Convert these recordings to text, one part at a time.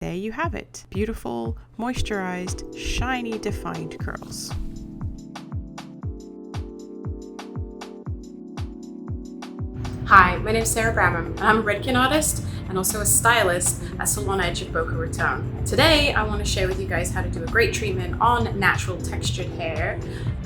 There you have it. Beautiful, moisturized, shiny, defined curls. Hi, my name is Bramham, and I'm a Redken artist and also a stylist at Salon Edge of Boca Raton. Today, I want to share with you guys how to do a great treatment on natural textured hair,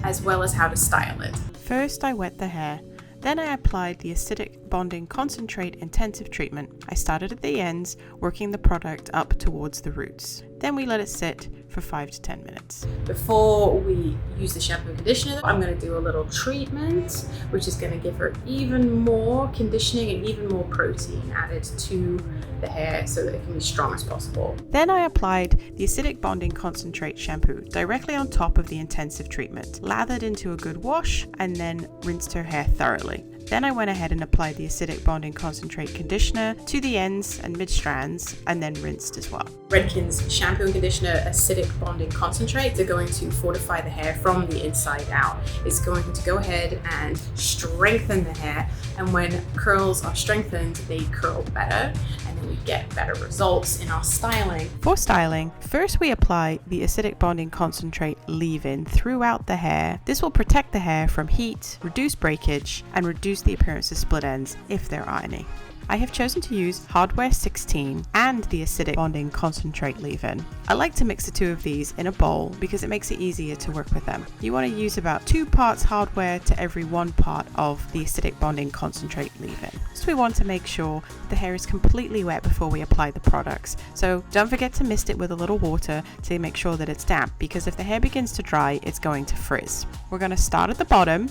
as well as how to style it. First, I wet the hair. Then I applied the acidic bonding concentrate intensive treatment. I started at the ends, working the product up towards the roots. Then we let it sit for 5 to 10 minutes. Before we use the shampoo and conditioner, I'm going to do a little treatment, which is going to give her even more conditioning and even more protein added to the hair so that it can be strong as possible. Then I applied the acidic bonding concentrate shampoo directly on top of the intensive treatment, lathered into a good wash, and then rinsed her hair thoroughly. Then I went ahead and applied the acidic bonding concentrate conditioner to the ends and mid strands, and then rinsed as well. Redken's shampoo and conditioner acidic bonding concentrate are going to fortify the hair from the inside out. It's going to go ahead and strengthen the hair, and when curls are strengthened, they curl better, and then we get better results in our styling. For styling, first we apply the acidic bonding concentrate leave-in throughout the hair. This will protect the hair from heat, reduce breakage, and reduce the appearance of split ends if there are any. I have chosen to use Hardware 16 and the acidic bonding concentrate leave-in. I like to mix the two of these in a bowl because it makes it easier to work with them. You want to use about 2 parts hardware to every 1 part of the acidic bonding concentrate leave-in. So we want to make sure the hair is completely wet before we apply the products. So don't forget to mist it with a little water to make sure that it's damp, because if the hair begins to dry, it's going to frizz. We're going to start at the bottom,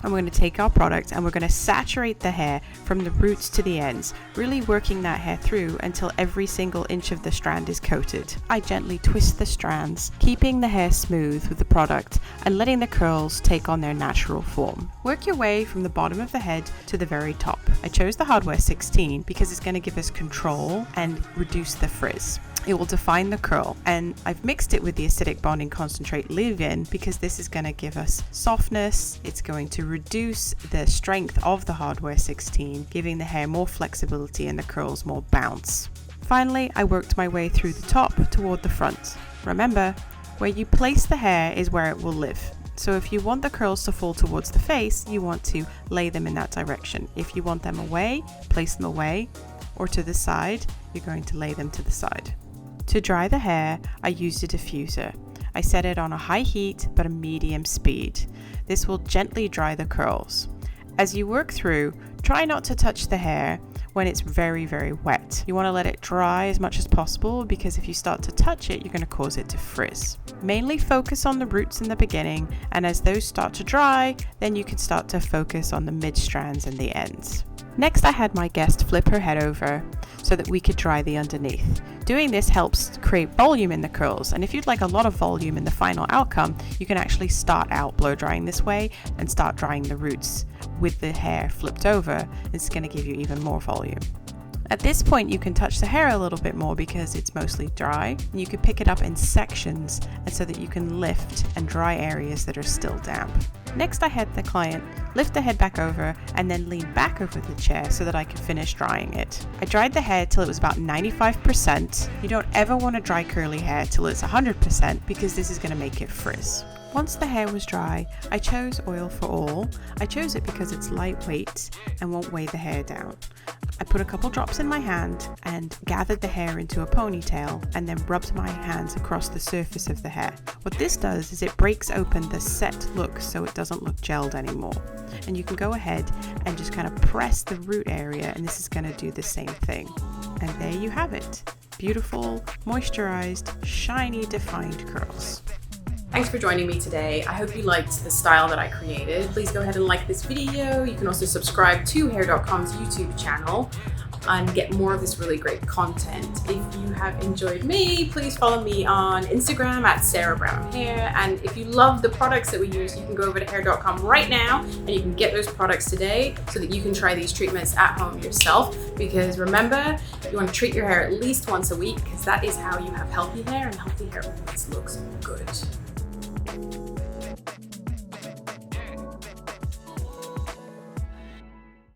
and we're going to take our product and we're going to saturate the hair from the roots to the ends, really working that hair through until every single inch of the strand is coated. I gently twist the strands, keeping the hair smooth with the product and letting the curls take on their natural form. Work your way from the bottom of the head to the very top. I chose the Hardware 16 because it's going to give us control and reduce the frizz. It will define the curl, and I've mixed it with the acidic bonding concentrate leave-in because this is going to give us softness. It's going to reduce the strength of the Hardware 16, giving the hair more flexibility and the curls more bounce. Finally, I worked my way through the top toward the front. Remember, where you place the hair is where it will live. So if you want the curls to fall towards the face, you want to lay them in that direction. If you want them away, place them away, or to the side, you're going to lay them to the side. To dry the hair, I used a diffuser. I set it on a high heat but a medium speed. This will gently dry the curls. As you work through, try not to touch the hair when it's very, very wet. You want to let it dry as much as possible, because if you start to touch it, you're going to cause it to frizz. Mainly focus on the roots in the beginning, and as those start to dry, then you can start to focus on the mid strands and the ends. Next, I had my guest flip her head over so that we could dry the underneath. Doing this helps create volume in the curls, and if you'd like a lot of volume in the final outcome, you can actually start out blow drying this way and start drying the roots with the hair flipped over. It's going to give you even more volume. At this point, you can touch the hair a little bit more because it's mostly dry, and you can pick it up in sections and so that you can lift and dry areas that are still damp. Next, I had the client lift the head back over and then lean back over the chair so that I could finish drying it. I dried the hair till it was about 95%. You don't ever want to dry curly hair till it's 100% because this is going to make it frizz. Once the hair was dry, I chose Oil for All. I chose it because it's lightweight and won't weigh the hair down. I put a couple drops in my hand and gathered the hair into a ponytail and then rubbed my hands across the surface of the hair. What this does is it breaks open the set look so it doesn't look gelled anymore. And you can go ahead and just kind of press the root area, and this is going to do the same thing. And there you have it. Beautiful, moisturized, shiny, defined curls. Thanks for joining me today. I hope you liked the style that I created. Please go ahead and like this video. You can also subscribe to Hair.com's YouTube channel and get more of this really great content. If you have enjoyed me, please follow me on Instagram at Bramham Hair. And if you love the products that we use, you can go over to Hair.com right now and you can get those products today so that you can try these treatments at home yourself. Because remember, you want to treat your hair at least once a week, because that is how you have healthy hair, and healthy hair always looks good.